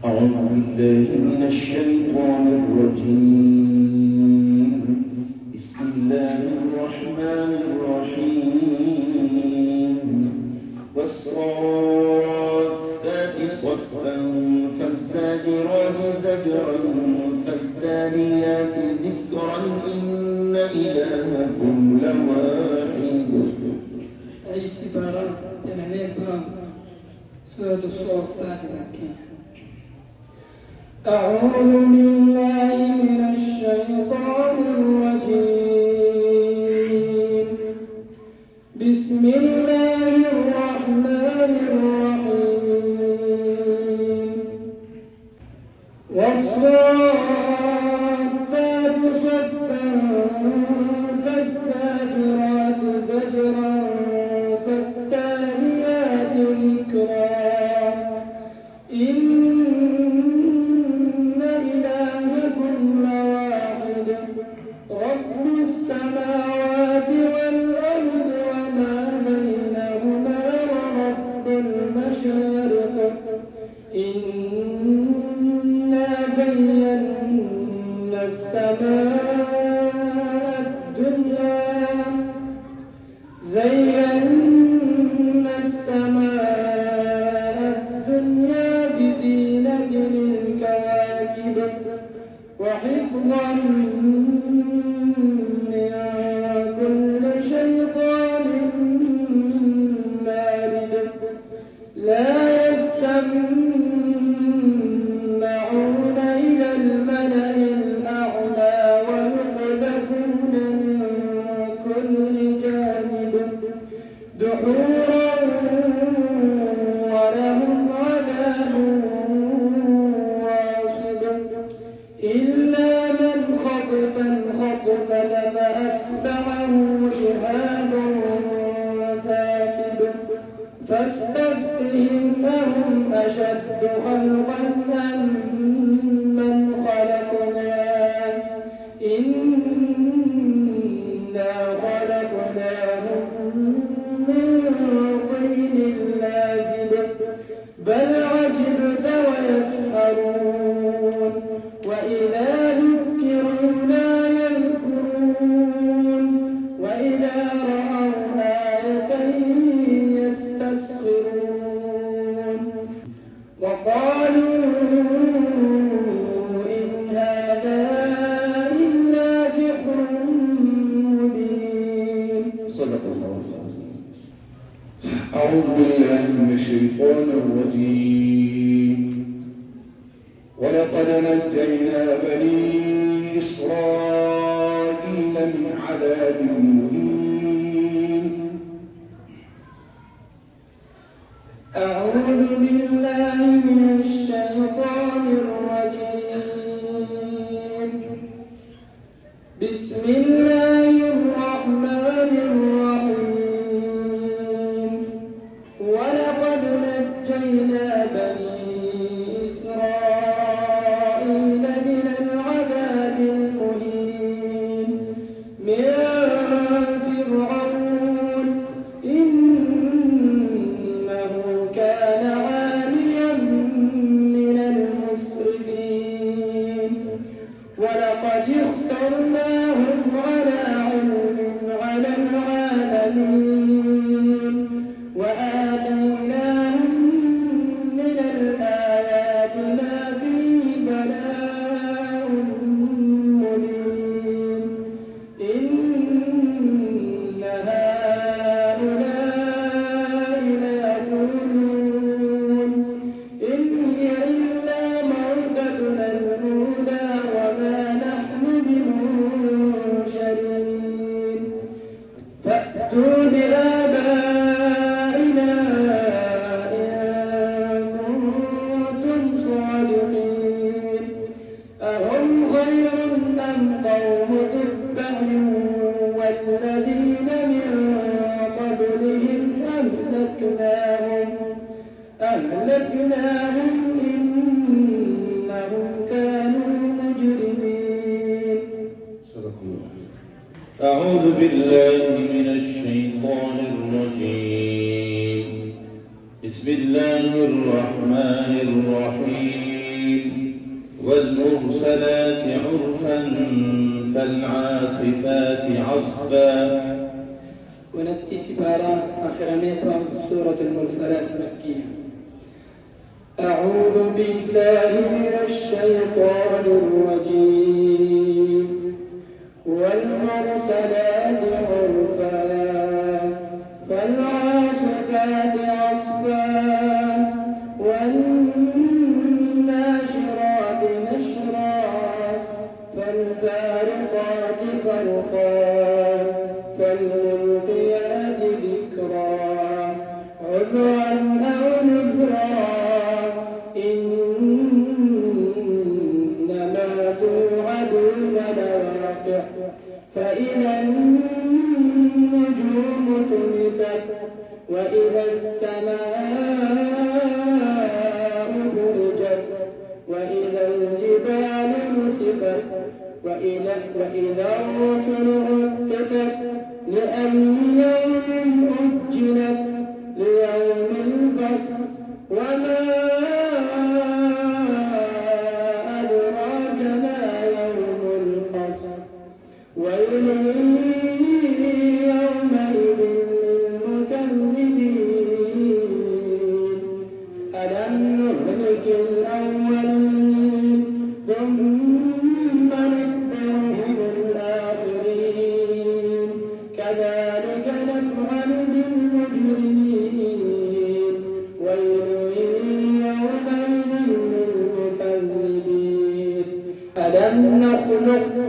أعوذ بالله من الشيطان الرجيم. بسم الله الرحمن الرحيم. والصافات صفا فالزاجرات زجرا فالتاليات ذكرا إن إلهكم لواحد. أي سبارة يعني سورة الصافات مكية. أعوذ بالله من الشيطان الرجيم. بسم الله الرحمن الرحيم. والصافات صفا فالزاجرات زجرا فالتاليات ذكرا إن إلهكم لواحد رب السماوات والأرض وما بينهما ورب المشارق إنا زينا السماء الدنيا بزينة الكواكب وحفظا من كل شيطان مارد لا يستمعون إلى الملأ الأعلى ويقذفون من كل جانب دحورا ولهم عذاب واصب إلا من خطف الخطفة فأتبعه شهاب ثاقب فاستفتهم أهم أشد خلقا أم من خلقنا إنا خلقناهم من طين لازب بل عجبت ويسخرون وإذا ذكروا لا يذكرون وإذا رأوا آية يستسخرون وقالوا إن هذا إلا سحر مبين. صدق الله العظيم. أعوذ بالله من الشيطان الرجيم. ولقد نجينا بني إسرائيل من عذاب مهين. أعوذ بالله من الشيطان الرجيم. بسم الله الرحمن الرحيم. ولقد نجينا بني إسرائيل من العذاب المهين من فرعون إنه كان عاليا من المسرفين ولقد اخترناهم على علم على العالمين وآتيناهم من الآيات ما فيه بلاء مبين. إن هؤلاء ليقولون إن هي إلا موتتنا الأولى وما نحن بمنشرين فأتوا بآبائنا إن كنتم صادقين. أهم خير أم قوم تبع والذين من قبلهم أهلكناهم إنهم كانوا مجرمين. صدق الله. أعوذ بالله من الشيطان الرجيم. بسم الله الرحمن الرحيم. والمرسلات عرفا فالعاصفات عصفا. ونأتي سبارة آخرانية سورة المرسلات مكية. أعوذ بالله من الشيطان الرجيم. والمرسلات عرفا فالعاصفات عصفا والناشرات نشرا فالفارقات فرقا فالملقيات ذكرا عذرا أو نذرا إنما توعدون لواقع فإذا النجوم طمست وإذا السماء فرجت وإذا الجبال نسفت وإذا الرسل أقتت لأي يوم أجلت ليوم الفصل وما أدراك ما يوم الفصل ويل يومئذ للمكذبين ألم نهلك الأولين ثم نتبعهم الآخرين كذلك نفعل بالمجرمين ويل يومئذ للمكذبين ألم نخلقكم